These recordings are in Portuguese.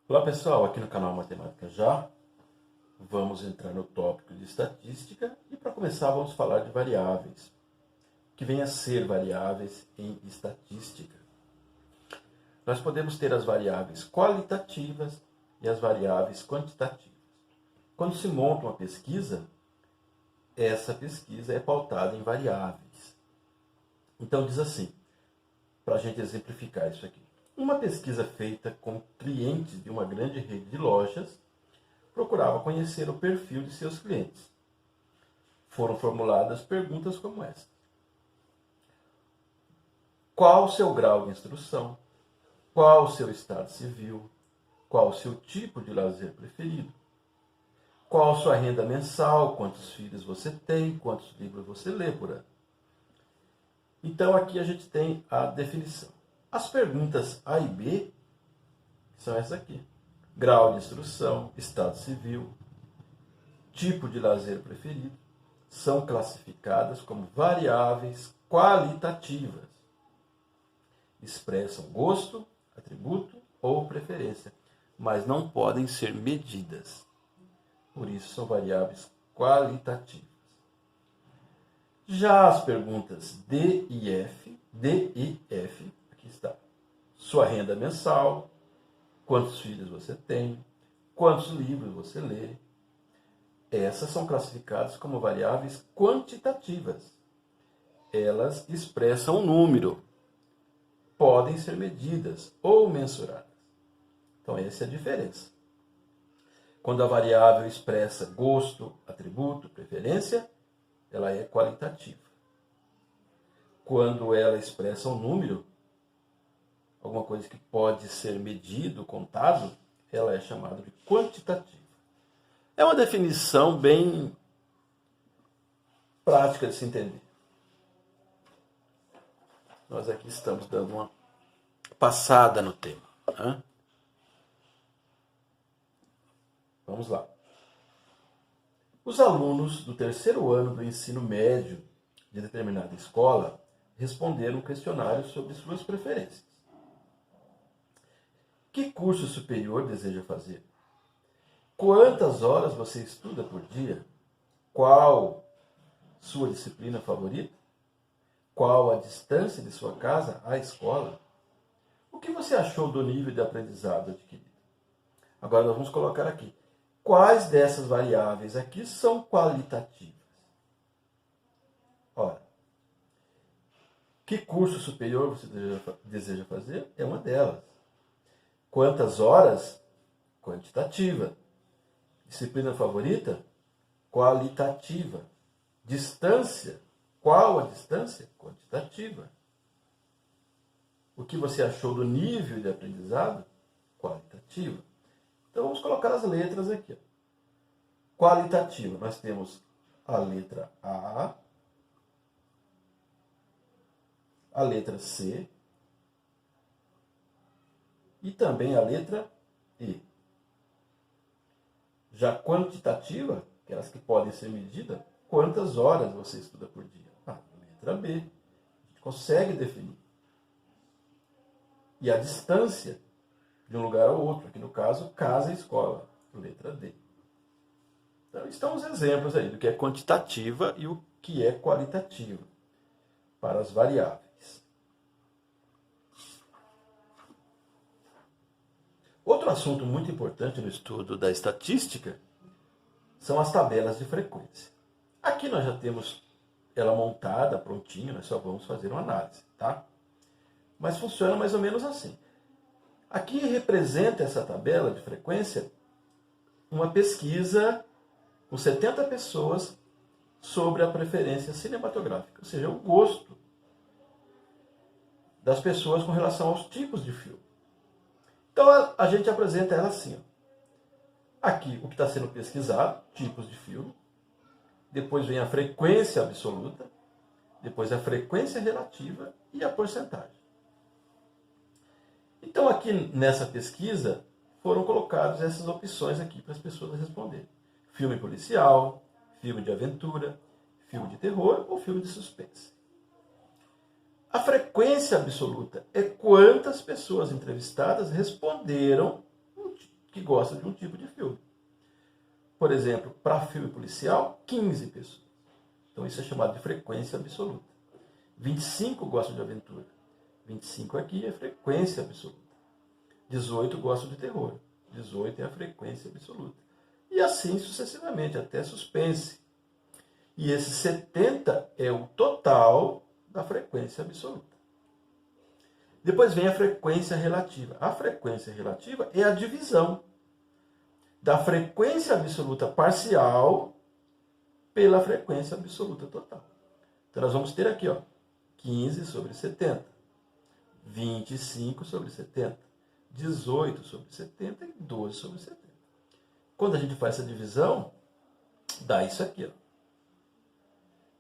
Olá pessoal, aqui no canal Matemática Já, vamos entrar no tópico de estatística e para começar vamos falar de variáveis, que vem a ser variáveis em estatística. Nós podemos ter as variáveis qualitativas e as variáveis quantitativas. Quando se monta uma pesquisa, essa pesquisa é pautada em variáveis. Então diz assim, para a gente exemplificar isso aqui. Uma pesquisa feita com clientes de uma grande rede de lojas procurava conhecer o perfil de seus clientes. Foram formuladas perguntas como essa: qual o seu grau de instrução? Qual o seu estado civil? Qual o seu tipo de lazer preferido? Qual a sua renda mensal? Quantos filhos você tem? Quantos livros você lê por ano? Então aqui a gente tem a definição. As perguntas A e B são essas aqui: grau de instrução, estado civil, tipo de lazer preferido, são classificadas como variáveis qualitativas. Expressam gosto, atributo ou preferência, mas não podem ser medidas. Por isso são variáveis qualitativas. Já as perguntas D e F, aqui está. Sua renda mensal, quantos filhos você tem, quantos livros você lê. Essas são classificadas como variáveis quantitativas. Elas expressam um número, podem ser medidas ou mensuradas. Então essa é a diferença. Quando a variável expressa gosto, atributo, preferência, ela é qualitativa. Quando ela expressa um número, alguma coisa que pode ser medido, contado, ela é chamada de quantitativa. É uma definição bem prática de se entender. Nós aqui estamos dando uma passada no tema, né? Vamos lá. Os alunos do terceiro ano do ensino médio de determinada escola responderam um questionário sobre suas preferências. Que curso superior deseja fazer? Quantas horas você estuda por dia? Qual sua disciplina favorita? Qual a distância de sua casa à escola? O que você achou do nível de aprendizado adquirido? Agora nós vamos colocar aqui. Quais dessas variáveis aqui são qualitativas? Ora, que curso superior você deseja fazer? É uma delas. Quantas horas? Quantitativa. Disciplina favorita? Qualitativa. Distância? Qual a distância? Quantitativa. O que você achou do nível de aprendizado? Qualitativo. Então vamos colocar as letras aqui. Qualitativa, nós temos a letra a letra C e também a letra E. Já quantitativa, aquelas que podem ser medidas, quantas horas você estuda por dia? Letra B. A gente consegue definir. E a distância de um lugar ao outro, aqui no caso, casa e escola, letra D. Então, estão os exemplos aí do que é quantitativa e o que é qualitativa para as variáveis. Outro assunto muito importante no estudo da estatística são as tabelas de frequência. Aqui nós já temos ela montada, prontinha, nós só vamos fazer uma análise, tá? Mas funciona mais ou menos assim. Aqui representa essa tabela de frequência uma pesquisa com 70 pessoas sobre a preferência cinematográfica, ou seja, o gosto das pessoas com relação aos tipos de filme. Então a gente apresenta ela assim. Aqui o que está sendo pesquisado, tipos de filme. Depois vem a frequência absoluta. Depois a frequência relativa e a porcentagem. Então aqui nessa pesquisa foram colocadas essas opções aqui para as pessoas responderem. Filme policial, filme de aventura, filme de terror ou filme de suspense. A frequência absoluta é quantas pessoas entrevistadas responderam que gostam de um tipo de filme. Por exemplo, para filme policial, 15 pessoas. Então isso é chamado de frequência absoluta. 25 gostam de aventura. 25 aqui é frequência absoluta. 18 gostam de terror. 18 é a frequência absoluta. E assim sucessivamente, até suspense. E esse 70 é o total da frequência absoluta. Depois vem a frequência relativa. A frequência relativa é a divisão da frequência absoluta parcial pela frequência absoluta total. Então nós vamos ter aqui, 15 sobre 70, 25 sobre 70, 18 sobre 70 e 12 sobre 70. Quando a gente faz essa divisão, dá isso aqui,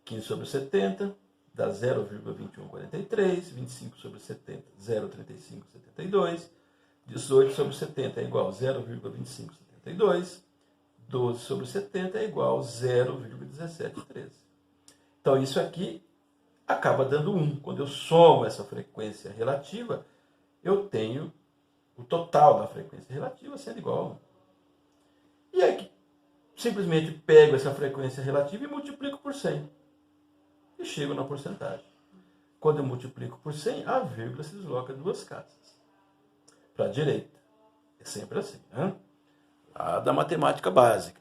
15 sobre 70 dá 0,2143, 25 sobre 70, 0,3572, 18 sobre 70 é igual a 0,2572, 12 sobre 70 é igual a 0,1713. Então isso aqui acaba dando 1. Quando eu somo essa frequência relativa, eu tenho o total da frequência relativa sendo igual a 1. E aí, simplesmente pego essa frequência relativa e multiplico por 100. E chego na porcentagem. Quando eu multiplico por 100, a vírgula se desloca 2 casas para a direita. É sempre assim, né? Lá da matemática básica.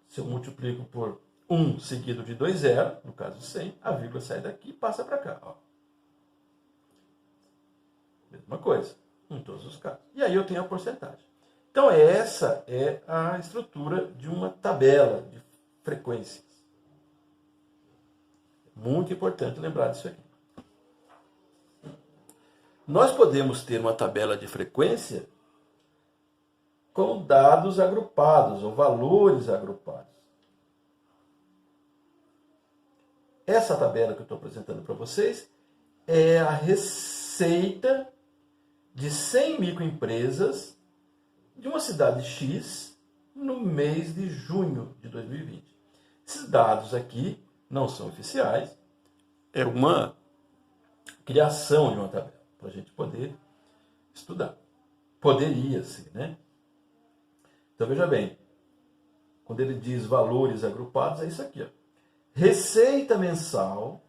Se eu multiplico por 1 seguido de 2 zeros, no caso 100, a vírgula sai daqui e passa para cá. Mesma coisa, em todos os casos. E aí eu tenho a porcentagem. Então essa é a estrutura de uma tabela de frequências. Muito importante lembrar disso aqui. Nós podemos ter uma tabela de frequência com dados agrupados ou valores agrupados. Essa tabela que eu estou apresentando para vocês é a receita de 100 microempresas de uma cidade X no mês de junho de 2020. Esses dados aqui não são oficiais, é uma criação de uma tabela, para a gente poder estudar. Poderia ser, né? Então veja bem, quando ele diz valores agrupados, é isso aqui, Receita mensal,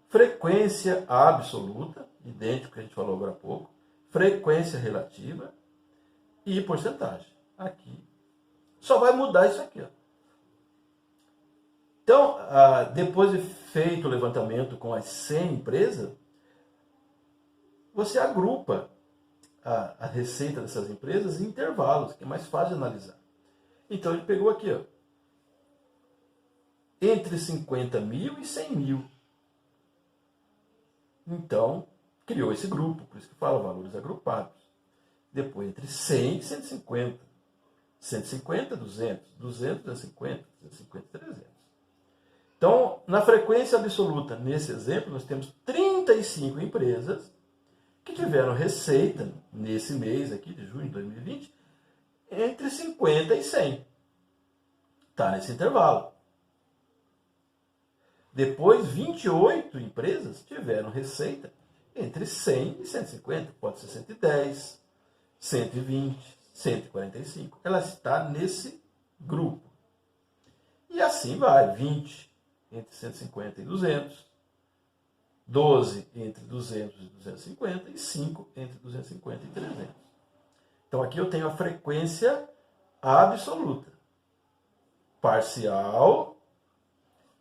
frequência absoluta, idêntico ao que a gente falou agora há pouco, frequência relativa e porcentagem. Aqui. Só vai mudar isso aqui, Então, depois de feito o levantamento com as 100 empresas, você agrupa a receita dessas empresas em intervalos, que é mais fácil de analisar. Então, ele pegou aqui, entre 50 mil e 100 mil. Então, criou esse grupo, por isso que fala valores agrupados. Depois, entre 100 e 150. 150, 200, 200, 250, 250, 300. Então, na frequência absoluta, nesse exemplo, nós temos 35 empresas que tiveram receita nesse mês aqui de junho de 2020 entre 50 e 100. Está nesse intervalo. Depois, 28 empresas tiveram receita entre 100 e 150. Pode ser 110, 120, 145. Ela está nesse grupo. E assim vai, 20 entre 150 e 200, 12 entre 200 e 250 e 5 entre 250 e 300. Então aqui eu tenho a frequência absoluta, parcial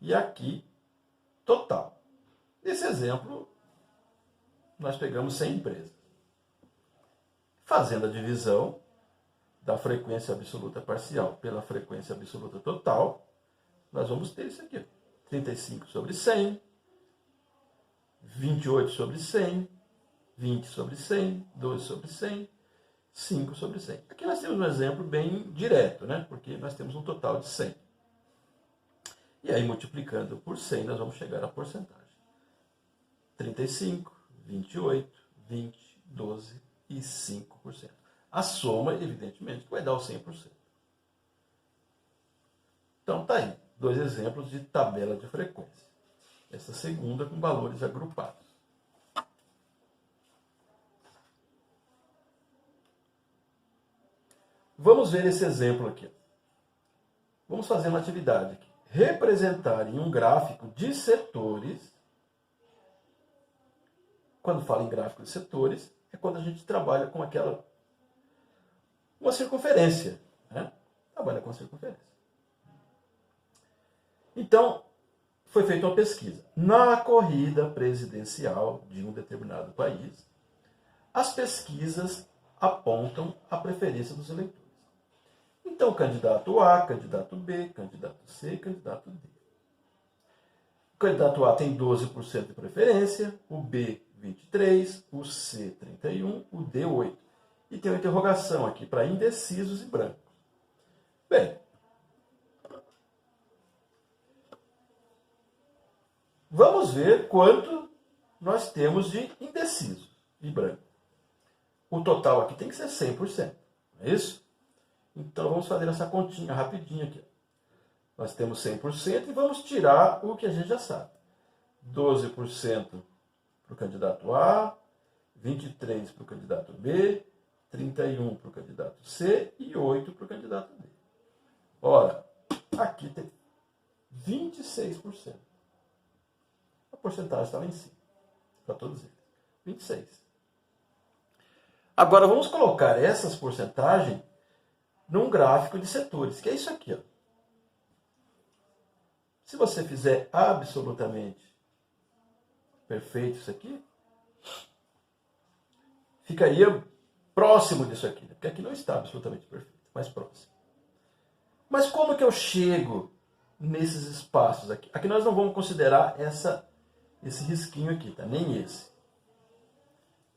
e aqui total. Nesse exemplo, nós pegamos 100 empresas. Fazendo a divisão da frequência absoluta parcial pela frequência absoluta total, nós vamos ter isso aqui. 35 sobre 100, 28 sobre 100, 20 sobre 100, 12 sobre 100, 5 sobre 100. Aqui nós temos um exemplo bem direto, né? Porque nós temos um total de 100. E aí, multiplicando por 100, nós vamos chegar à porcentagem. 35, 28, 20, 12 e 5%. A soma, evidentemente, vai dar o 100%. Então, tá aí. 2 exemplos de tabela de frequência. Essa segunda com valores agrupados. Vamos ver esse exemplo aqui. Vamos fazer uma atividade aqui. Representar em um gráfico de setores. Quando fala em gráfico de setores, é quando a gente trabalha com uma circunferência. Né? Trabalha com circunferência. Então, foi feita uma pesquisa. Na corrida presidencial de um determinado país, as pesquisas apontam a preferência dos eleitores. Então, candidato A, candidato B, candidato C, candidato D. O candidato A tem 12% de preferência, o B 23%, o C 31%, o D 8%. E tem uma interrogação aqui para indecisos e brancos. Bem, vamos ver quanto nós temos de indecisos e branco. O total aqui tem que ser 100%, não é isso? Então vamos fazer essa continha rapidinho aqui. Nós temos 100% e vamos tirar o que a gente já sabe. 12% para o candidato A, 23% para o candidato B, 31% para o candidato C e 8% para o candidato D. Ora, aqui tem 26%. A porcentagem está lá em cima, para todos eles. 26%. Agora vamos colocar essas porcentagens num gráfico de setores, que é isso aqui. Ó. Se você fizer absolutamente perfeito isso aqui, ficaria próximo disso aqui, porque aqui não está absolutamente perfeito, mas próximo. Mas como que eu chego nesses espaços aqui? Aqui nós não vamos considerar esse risquinho aqui, tá? Nem esse.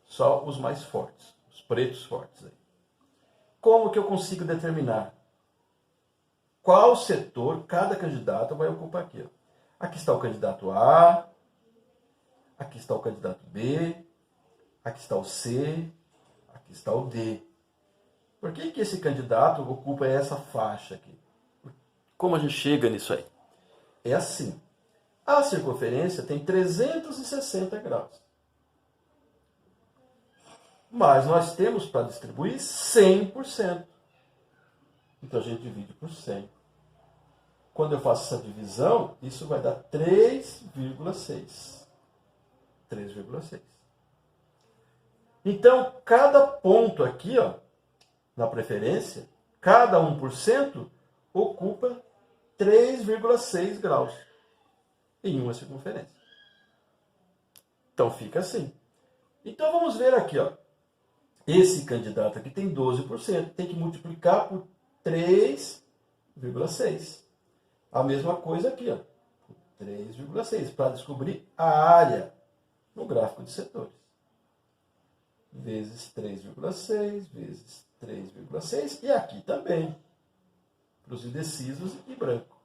Só os mais fortes, os pretos fortes aí. Como que eu consigo determinar qual setor cada candidato vai ocupar aqui? Ó. Aqui está o candidato A, aqui está o candidato B, aqui está o C, aqui está o D. Por que que esse candidato ocupa essa faixa aqui? Como a gente chega nisso aí? É assim. A circunferência tem 360 graus. Mas nós temos para distribuir 100%. Então a gente divide por 100. Quando eu faço essa divisão, isso vai dar 3,6. 3,6. Então, cada ponto aqui, ó, na preferência, cada 1% ocupa 3,6 graus em uma circunferência. Então fica assim. Então vamos ver aqui, ó. Esse candidato aqui tem 12%, tem que multiplicar por 3,6. A mesma coisa aqui, ó, 3,6, para descobrir a área no gráfico de setores. Vezes 3,6, vezes 3,6, e aqui também, para os indecisos e branco.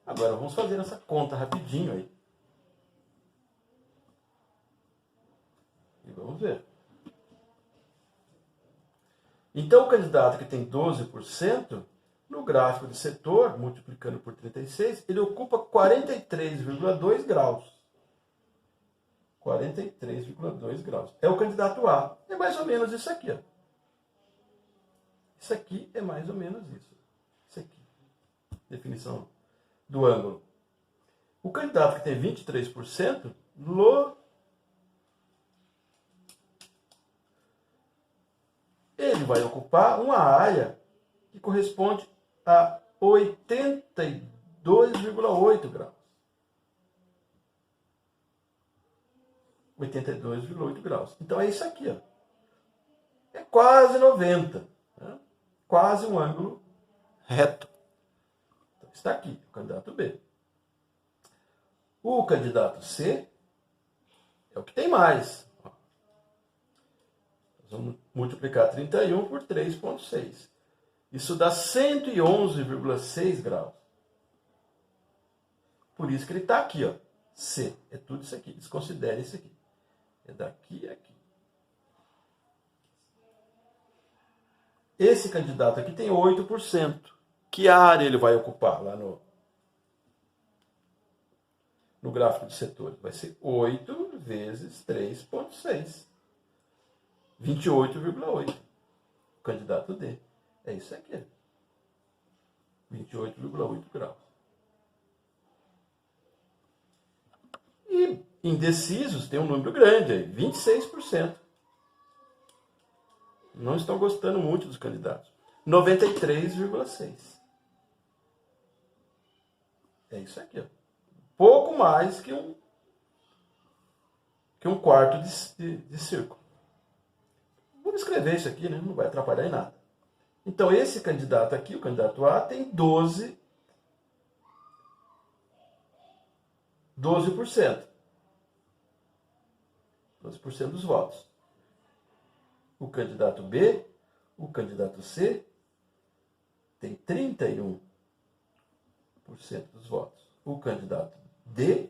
Agora vamos fazer essa conta rapidinho aí. E vamos ver. Então, o candidato que tem 12%, no gráfico de setor, multiplicando por 36, ele ocupa 43,2 graus. 43,2 graus. É o candidato A. É mais ou menos isso aqui. Ó. Isso aqui é mais ou menos isso. Isso aqui. Definição do ângulo. O candidato que tem 23%, ele vai ocupar uma área que corresponde a 82,8 graus. 82,8 graus. Então é isso aqui. Ó. É quase 90. Né? Quase um ângulo reto. Então, está aqui, o candidato B. O candidato C é o que tem mais. Vamos multiplicar 31 por 3,6. Isso dá 111,6 graus. Por isso que ele está aqui, ó. C. É tudo isso aqui. Desconsidere isso aqui. É daqui a aqui. Esse candidato aqui tem 8%. Que área ele vai ocupar lá no gráfico de setores? Vai ser 8 vezes 3,6. 28,8. O candidato D. É isso aqui. 28,8 graus. E indecisos tem um número grande aí, 26%. Não estão gostando muito dos candidatos. 93,6%. É isso aqui, ó. Pouco mais que um quarto de círculo. Vamos escrever isso aqui, né? Não vai atrapalhar em nada. Então, esse candidato aqui, o candidato A, tem 12%. 12% dos votos. O candidato B, o candidato C, tem 31% dos votos. O candidato D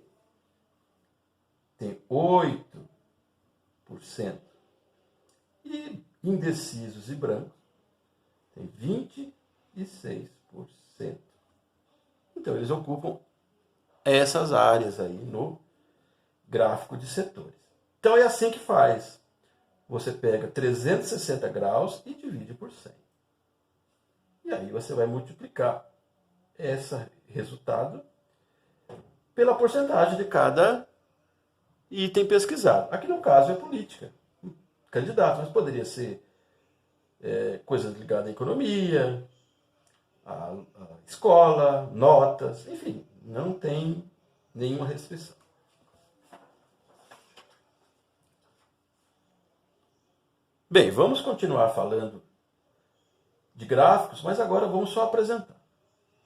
tem 8%. E indecisos e brancos tem 26%. Então, eles ocupam essas áreas aí no gráfico de setores. Então, é assim que faz. Você pega 360 graus e divide por 100. E aí você vai multiplicar esse resultado pela porcentagem de cada item pesquisado. Aqui no caso é política, candidato, mas poderia ser coisas ligadas à economia, à escola, notas, enfim, não tem nenhuma restrição. Bem, vamos continuar falando de gráficos, mas agora vamos só apresentar.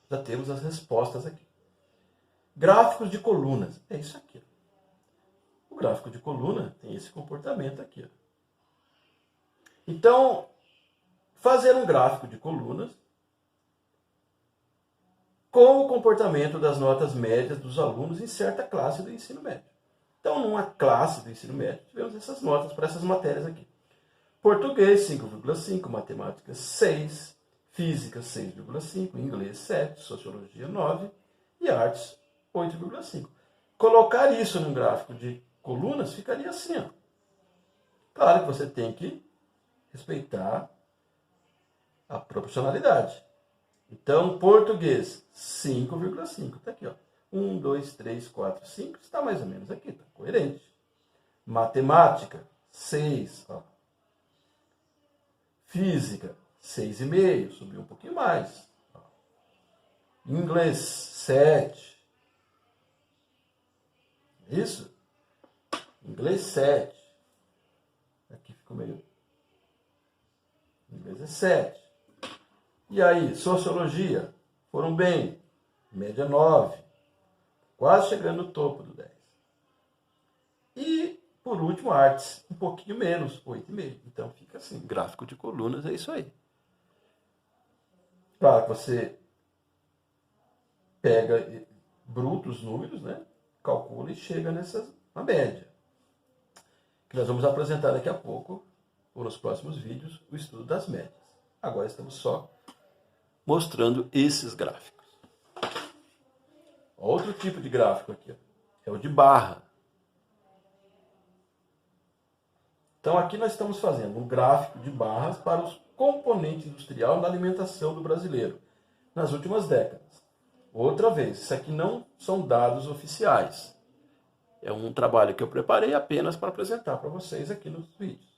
Já temos as respostas aqui. Gráficos de colunas, é isso aqui. O gráfico de coluna tem esse comportamento aqui. Então, fazer um gráfico de colunas com o comportamento das notas médias dos alunos em certa classe do ensino médio. Então, numa classe do ensino médio, tivemos essas notas para essas matérias aqui. Português, 5,5, matemática, 6, física, 6,5, inglês, 7, sociologia, 9 e artes, 8,5. Colocar isso num gráfico de colunas ficaria assim. Ó. Claro que você tem que respeitar a proporcionalidade. Então, português, 5,5. Está aqui, ó. 1, 2, 3, 4, 5. Está mais ou menos aqui, está coerente. Matemática, 6. Ó. Física, 6,5. Subiu um pouquinho mais. Ó. Inglês, 7. Isso? Inglês, 7. Aqui ficou meio... Inglês é 7. E aí, sociologia, foram bem, média 9, quase chegando no topo do 10. E, por último, artes, um pouquinho menos, 8,5. Então, fica assim, gráfico de colunas, é isso aí. Claro que você pega brutos números, né? Calcula e chega na média. Que nós vamos apresentar daqui a pouco, ou nos próximos vídeos, o estudo das médias. Agora estamos só mostrando esses gráficos. Outro tipo de gráfico aqui, ó, é o de barra. Então aqui nós estamos fazendo um gráfico de barras para os componentes industriais na alimentação do brasileiro nas últimas décadas. Outra vez, isso aqui não são dados oficiais. É um trabalho que eu preparei apenas para apresentar para vocês aqui nos vídeos.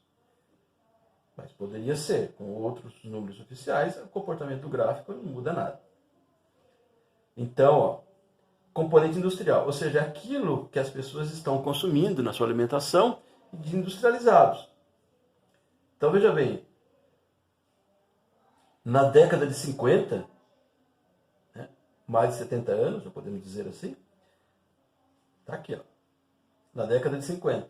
Mas poderia ser, com outros números oficiais, o comportamento do gráfico não muda nada. Então, ó, componente industrial, ou seja, aquilo que as pessoas estão consumindo na sua alimentação de industrializados. Então, veja bem, na década de 50, né, mais de 70 anos, já podemos dizer assim, está aqui, ó, na década de 50, o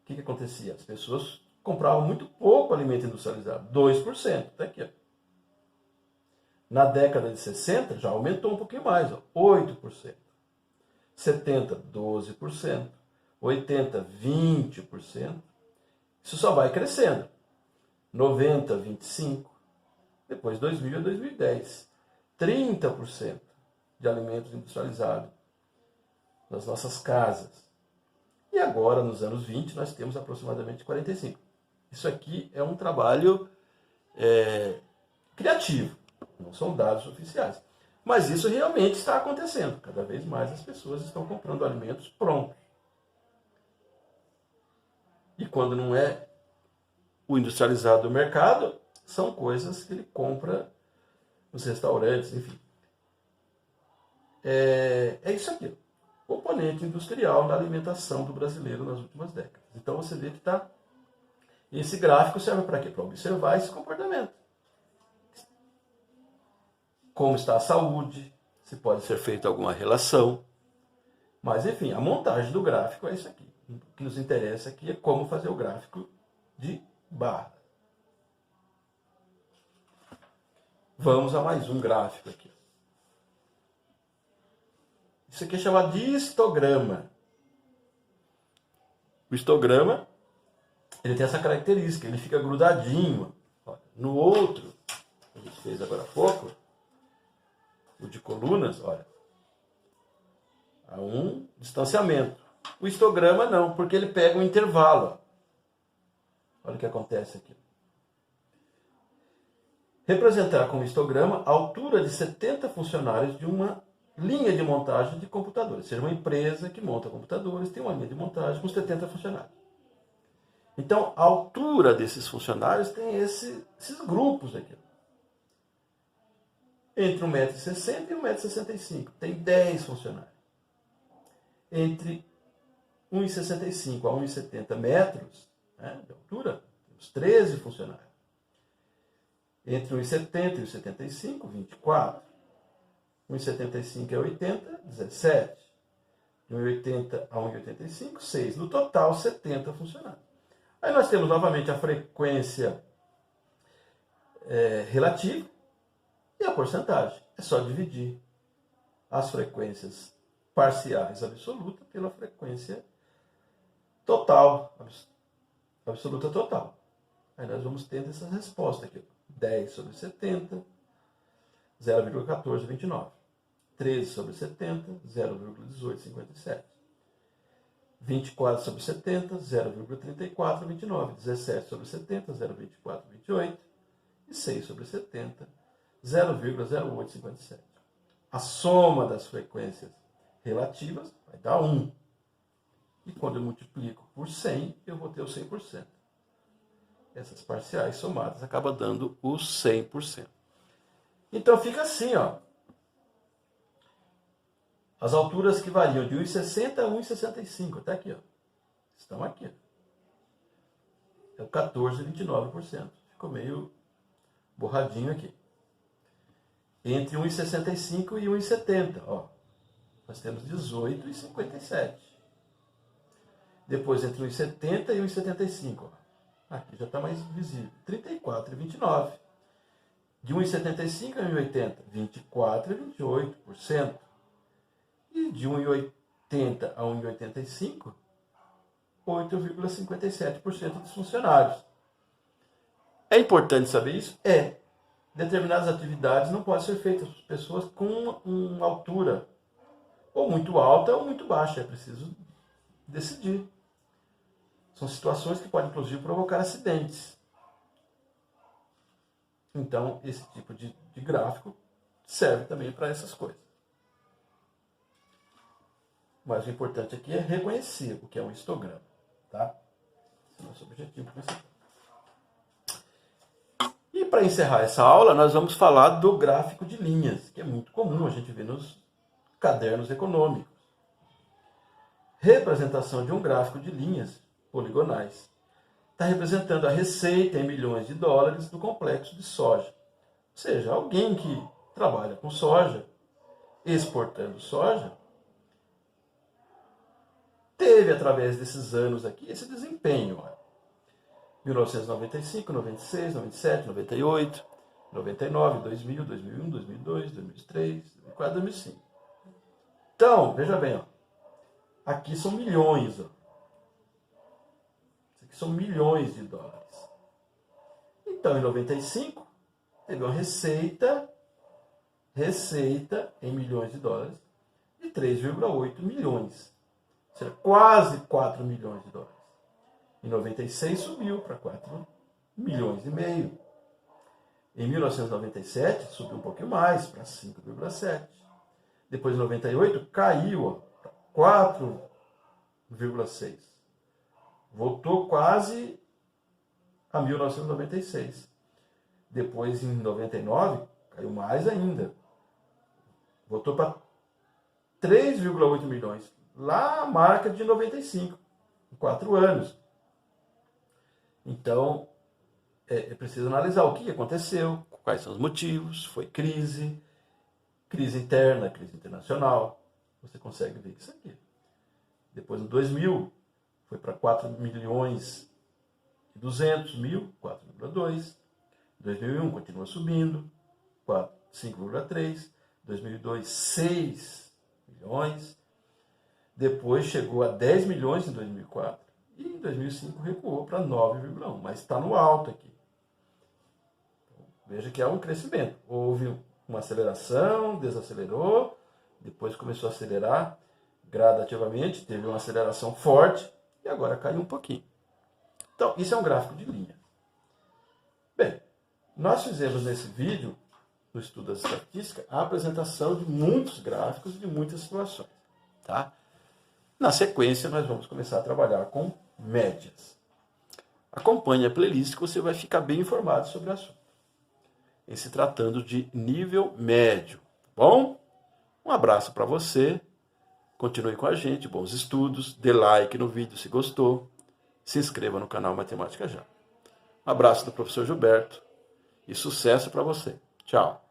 que acontecia? As pessoas compravam muito pouco alimento industrializado, 2%, está aqui, ó. Na década de 60, já aumentou um pouquinho mais, ó, 8%. 70, 12%. 80, 20%. Isso só vai crescendo. 90, 25%. Depois 2000 a 2010. 30% de alimentos industrializados nas nossas casas. E agora, nos anos 20, nós temos aproximadamente 45%. Isso aqui é um trabalho criativo, não são dados oficiais. Mas isso realmente está acontecendo. Cada vez mais as pessoas estão comprando alimentos prontos. E quando não é o industrializado do mercado, são coisas que ele compra nos restaurantes, enfim. É isso aqui. Componente industrial na alimentação do brasileiro nas últimas décadas. Então você vê que tá. Esse gráfico serve para quê? Para observar esse comportamento. Como está a saúde, se pode ser feita alguma relação. Mas, enfim, a montagem do gráfico é isso aqui. O que nos interessa aqui é como fazer o gráfico de barra. Vamos a mais um gráfico aqui. Isso aqui é chamado de histograma. O histograma, ele tem essa característica, ele fica grudadinho. No outro, que a gente fez agora há pouco, o de colunas, olha, há um distanciamento. O histograma não, porque ele pega um intervalo. Olha o que acontece aqui. Representar com o histograma a altura de 70 funcionários de uma linha de montagem de computadores. Ou seja, uma empresa que monta computadores tem uma linha de montagem com 70 funcionários. Então, a altura desses funcionários tem esses grupos aqui. Entre 1,60 m e 1,65 m. Tem 10 funcionários. Entre 1,65 a 1,70 metros, né, de altura, temos 13 funcionários. Entre 1,70 e 1,75, 24. 1,75 a 80, 17. De 1,80 a 1,85, 6. No total, 70 funcionários. Aí nós temos novamente a frequência relativa e a porcentagem. É só dividir as frequências parciais absoluta pela frequência total, absoluta total. Aí nós vamos tendo essa resposta aqui. 10 sobre 70, 0,1429. 13 sobre 70, 0,1857. 24 sobre 70, 0,3429. 17 sobre 70, 0,2428. E 6 sobre 70, 0,0857. A soma das frequências relativas vai dar 1. E quando eu multiplico por 100, eu vou ter o 100%. Essas parciais somadas acabam dando o 100%. Então fica assim, ó. As alturas que variam de 1,60 a 1,65. Está aqui, ó. Estão aqui. É o 14,29%. Ficou meio borradinho aqui. Entre 1,65 e 1,70, ó. Nós temos 18,57. Depois, entre 1,70 e 1,75, ó. Aqui já está mais visível. 34,29. De 1,75 a 1,80, 24,28%. E de 1,80 a 1,85, 8,57% dos funcionários. É importante saber isso? É. Determinadas atividades não podem ser feitas por pessoas com uma altura ou muito alta ou muito baixa. É preciso decidir. São situações que podem, inclusive, provocar acidentes. Então, esse tipo de gráfico serve também para essas coisas. Mas o importante aqui é reconhecer o que é um histograma. Tá? Esse é o nosso objetivo principal. E para encerrar essa aula, nós vamos falar do gráfico de linhas, que é muito comum a gente ver nos cadernos econômicos. Representação de um gráfico de linhas poligonais. Está representando a receita em milhões de dólares do complexo de soja. Ou seja, alguém que trabalha com soja, exportando soja, teve, através desses anos aqui, esse desempenho. 1995, 96, 97, 98, 99, 2000, 2001, 2002, 2003, 2004, 2005. Então, veja bem, ó. Aqui são milhões. Ó. Isso aqui são milhões de dólares. Então, em 95, teve uma receita em milhões de dólares de 3,8 milhões. Ou seja, quase 4 milhões de dólares. Em 96 subiu para 4 milhões e meio. Em 1997, subiu um pouquinho mais, para 5,7. Depois, em 98, caiu para 4,6. Voltou quase a 1996. Depois, em 99, caiu mais ainda. Voltou para 3,8 milhões. Lá a marca de 95, em 4 anos. Então, é preciso analisar o que aconteceu, quais são os motivos, foi crise interna, crise internacional. Você consegue ver isso aqui. Depois, em 2000, foi para 4 milhões e 200 mil, 4,2. 2001 continua subindo, 5,3. 2002, 6 milhões. Depois chegou a 10 milhões em 2004. E em 2005 recuou para 9,1. Mas está no alto aqui. Então, veja que há um crescimento. Houve uma aceleração, desacelerou, depois começou a acelerar gradativamente, teve uma aceleração forte e agora caiu um pouquinho. Então, isso é um gráfico de linha. Bem, nós fizemos nesse vídeo, no estudo da estatística, a apresentação de muitos gráficos e de muitas situações. Tá? Na sequência, nós vamos começar a trabalhar com médias. Acompanhe a playlist que você vai ficar bem informado sobre o assunto. Em se tratando de nível médio. Tá bom? Um abraço para você. Continue com a gente. Bons estudos. Dê like no vídeo se gostou. Se inscreva no canal Matemática Já. Um abraço do professor Gilberto. E sucesso para você. Tchau.